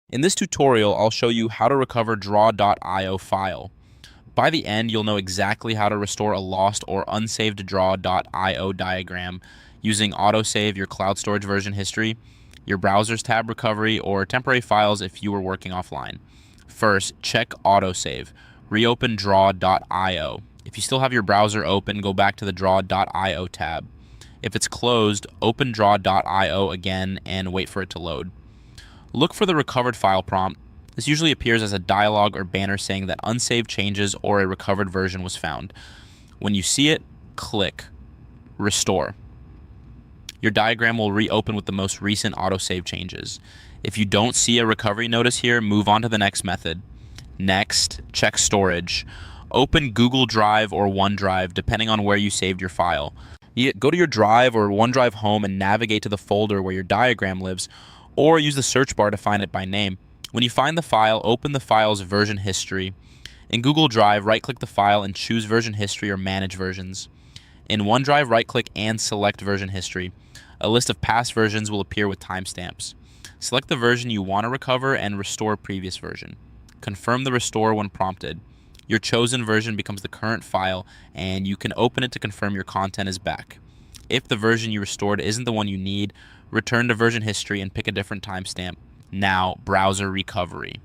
In this tutorial, I'll show you how to recover draw.io file. By the end, you'll know exactly how to restore a lost or unsaved draw.io diagram using autosave, your cloud storage version history, your browser's tab recovery, or temporary files if you were working offline. First, check autosave. Reopen draw.io. If you still have your browser open, go back to the draw.io tab. If it's closed, open draw.io again and wait for it to load. Look for the recovered file prompt. This usually appears as a dialog or banner saying that unsaved changes or a recovered version was found. When you see it, click Restore. Your diagram will reopen with the most recent autosave changes. If you don't see a recovery notice here, move on to the next method. Next, check storage. Open Google Drive or OneDrive, depending on where you saved your file. Go to your Drive or OneDrive home and navigate to the folder where your diagram lives, or use the search bar to find it by name. When you find the file, open the file's version history. In Google Drive, right-click the file and choose version history or manage versions. In OneDrive, right-click and select version history. A list of past versions will appear with timestamps. Select the version you want to recover and restore previous version. Confirm the restore when prompted. Your chosen version becomes the current file, and you can open it to confirm your content is back. If the version you restored isn't the one you need, return to version history and pick a different timestamp. Now, browser recovery.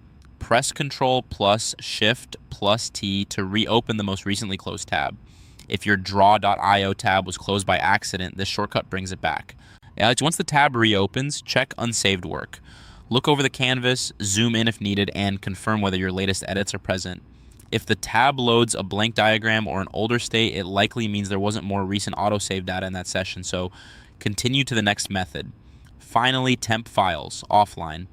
Press Ctrl plus Shift plus T to reopen the most recently closed tab. If your draw.io tab was closed by accident, this shortcut brings it back. Once the tab reopens, check unsaved work. Look over the canvas, zoom in if needed, and confirm whether your latest edits are present. If the tab loads a blank diagram or an older state, it likely means there wasn't more recent autosave data in that session, so continue to the next method. Finally, temp files, offline.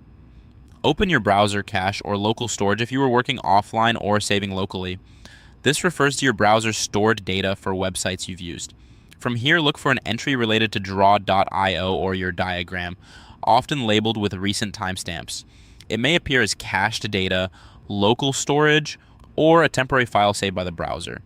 Open your browser cache or local storage if you were working offline or saving locally. This refers to your browser's stored data for websites you've used. From here, look for an entry related to draw.io or your diagram, often labeled with recent timestamps. It may appear as cached data, local storage, or a temporary file saved by the browser.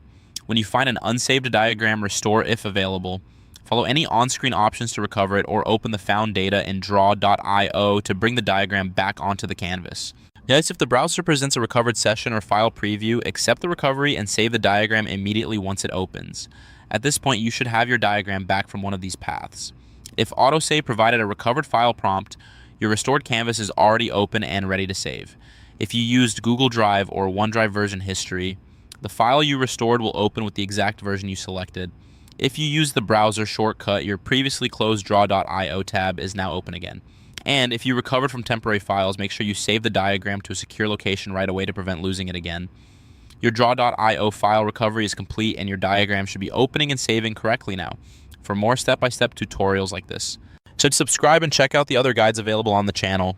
When you find an unsaved diagram, restore if available. Follow any on-screen options to recover it, or open the found data in draw.io to bring the diagram back onto the canvas. Yes, if the browser presents a recovered session or file preview, accept the recovery and save the diagram immediately once it opens. At this point, you should have your diagram back from one of these paths. If autosave provided a recovered file prompt, your restored canvas is already open and ready to save. If you used Google Drive or OneDrive version history, the file you restored will open with the exact version you selected. If you use the browser shortcut, your previously closed draw.io tab is now open again. And if you recovered from temporary files, make sure you save the diagram to a secure location right away to prevent losing it again. Your draw.io file recovery is complete, and your diagram should be opening and saving correctly now. For more step-by-step tutorials like this, subscribe and check out the other guides available on the channel.